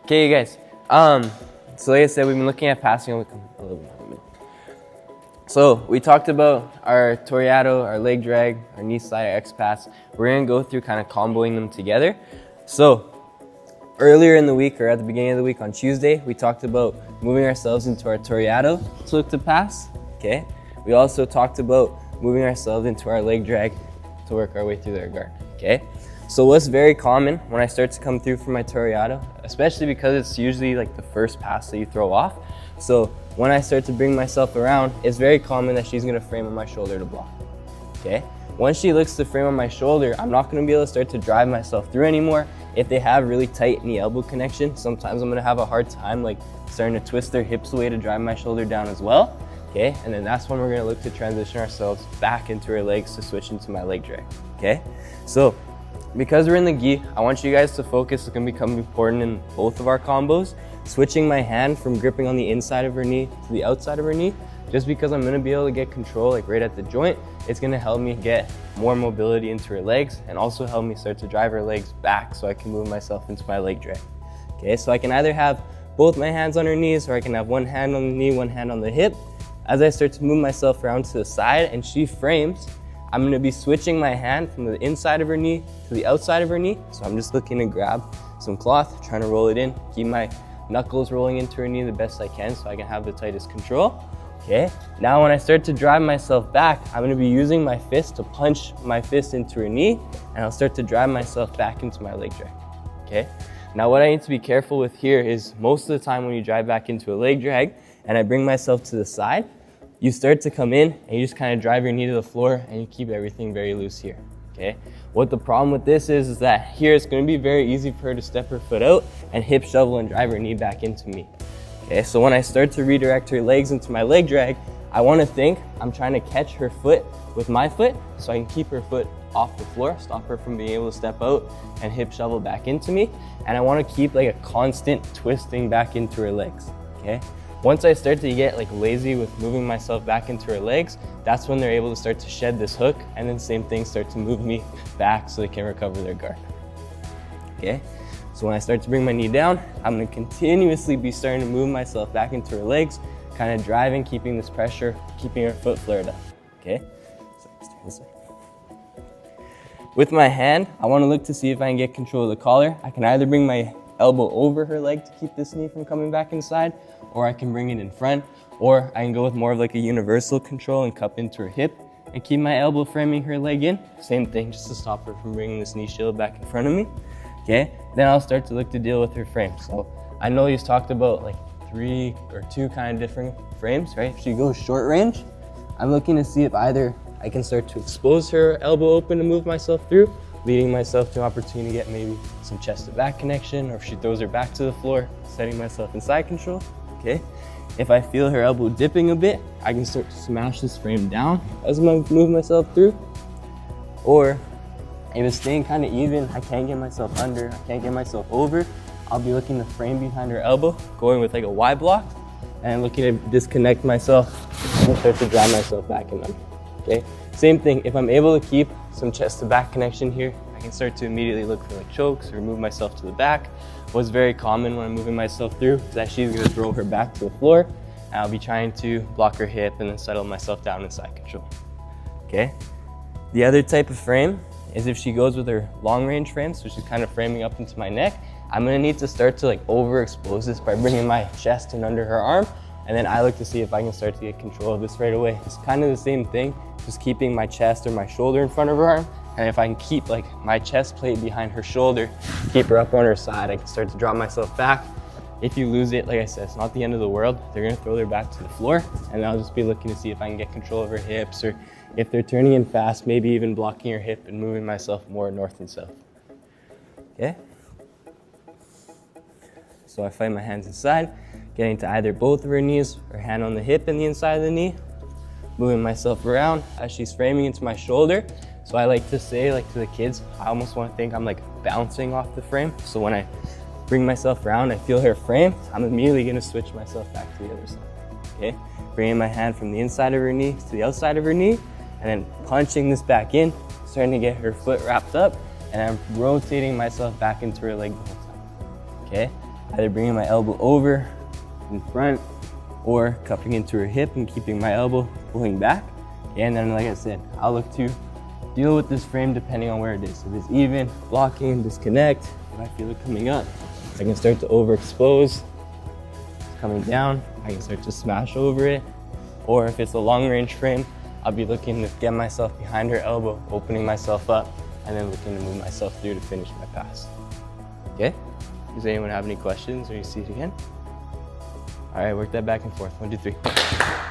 Okay, you guys. So like I said, we've been looking at passing. A little bit. So we talked about our Torreando, our leg drag, our knee slide, our X pass. We're gonna go through kind of comboing them together. So earlier in the week, or at the beginning of the week on Tuesday, we talked about moving ourselves into our Torreando to look to pass. Okay. We also talked about moving ourselves into our leg drag to work our way through their guard. Okay. So what's very common when I start to come through for my Torreando, especially because it's usually like the first pass that you throw off. So when I start to bring myself around, it's very common that she's gonna frame on my shoulder to block. Okay. Once she looks to frame on my shoulder, I'm not gonna be able to start to drive myself through anymore. If they have really tight knee elbow connection, sometimes I'm gonna have a hard time like starting to twist their hips away to drive my shoulder down as well. Okay, and then that's when we're gonna look to transition ourselves back into our legs to switch into my leg drag. Okay, so because we're in the gi, I want you guys to focus. It's gonna become important in both of our combos. Switching my hand from gripping on the inside of her knee to the outside of her knee, just because I'm gonna be able to get control like right at the joint. It's gonna help me get more mobility into her legs and also help me start to drive her legs back so I can move myself into my leg drag. Okay, so I can either have both my hands on her knees or I can have one hand on the knee, one hand on the hip. As I start to move myself around to the side and she frames, I'm gonna be switching my hand from the inside of her knee to the outside of her knee. So I'm just looking to grab some cloth, trying to roll it in, keep my knuckles rolling into her knee the best I can so I can have the tightest control. Okay, now when I start to drive myself back, I'm gonna be using my fist to punch my fist into her knee, and I'll start to drive myself back into my leg drag. Okay, now what I need to be careful with here is most of the time when you drive back into a leg drag and I bring myself to the side, you start to come in and you just kind of drive your knee to the floor and you keep everything very loose here. Okay, what the problem with this is that here it's gonna be very easy for her to step her foot out and hip shovel and drive her knee back into me. Okay, so when I start to redirect her legs into my leg drag, I want to think I'm trying to catch her foot with my foot so I can keep her foot off the floor, stop her from being able to step out and hip shovel back into me. And I want to keep like a constant twisting back into her legs. Okay, once I start to get like lazy with moving myself back into her legs, that's when they're able to start to shed this hook, and then same thing, start to move me back so they can recover their guard. Okay. So when I start to bring my knee down, I'm gonna continuously be starting to move myself back into her legs, kind of driving, keeping this pressure, keeping her foot flared up, okay? So stand this way. With my hand, I wanna look to see if I can get control of the collar. I can either bring my elbow over her leg to keep this knee from coming back inside, or I can bring it in front, or I can go with more of like a universal control and cup into her hip and keep my elbow framing her leg in. Same thing, just to stop her from bringing this knee shield back in front of me. Okay, then I'll start to look to deal with her frame. So I know you've talked about like 3 or 2 kind of different frames, right? If she goes short range, I'm looking to see if either I can start to expose her elbow open to move myself through, leading myself to an opportunity to get maybe some chest to back connection, or if she throws her back to the floor, setting myself in side control. Okay, if I feel her elbow dipping a bit, I can start to smash this frame down as I move myself through. Or if it's staying kind of even, I can't get myself under, I can't get myself over, I'll be looking to frame behind her elbow, going with like a Y block, and looking to disconnect myself and start to drive myself back in them. Okay, same thing, if I'm able to keep some chest to back connection here, I can start to immediately look for like chokes or move myself to the back. What's very common when I'm moving myself through is that she's gonna throw her back to the floor, and I'll be trying to block her hip and then settle myself down in side control. Okay, the other type of frame is if she goes with her long range frame, so she's kind of framing up into my neck, I'm gonna need to start to like overexpose this by bringing my chest in under her arm, and then I look to see if I can start to get control of this right away. It's kind of the same thing, just keeping my chest or my shoulder in front of her arm, and if I can keep like my chest plate behind her shoulder, keep her up on her side, I can start to drop myself back. If you lose it, like I said, it's not the end of the world. They're gonna throw their back to the floor, and I'll just be looking to see if I can get control of her hips, or if they're turning in fast, maybe even blocking her hip and moving myself more north and south. Okay? So I fight my hands inside, getting to either both of her knees or hand on the hip and the inside of the knee, moving myself around as she's framing into my shoulder. So I like to say, like to the kids, I almost want to think I'm like bouncing off the frame. So when I bring myself around, I feel her frame, I'm immediately gonna switch myself back to the other side. Okay? Bringing my hand from the inside of her knee to the outside of her knee, and then punching this back in, starting to get her foot wrapped up, and I'm rotating myself back into her leg the whole time. Okay? either bringing my elbow over in front or cupping into her hip and keeping my elbow pulling back. And then, like I said, I'll look to deal with this frame depending on where it is. If it's even, locking, disconnect. If I feel it coming up, I can start to overexpose. It's coming down, I can start to smash over it. Or if it's a long range frame, I'll be looking to get myself behind her elbow, opening myself up, and then looking to move myself through to finish my pass. Okay? Does anyone have any questions or you see it again? All right, work that back and forth. 1, 2, 3.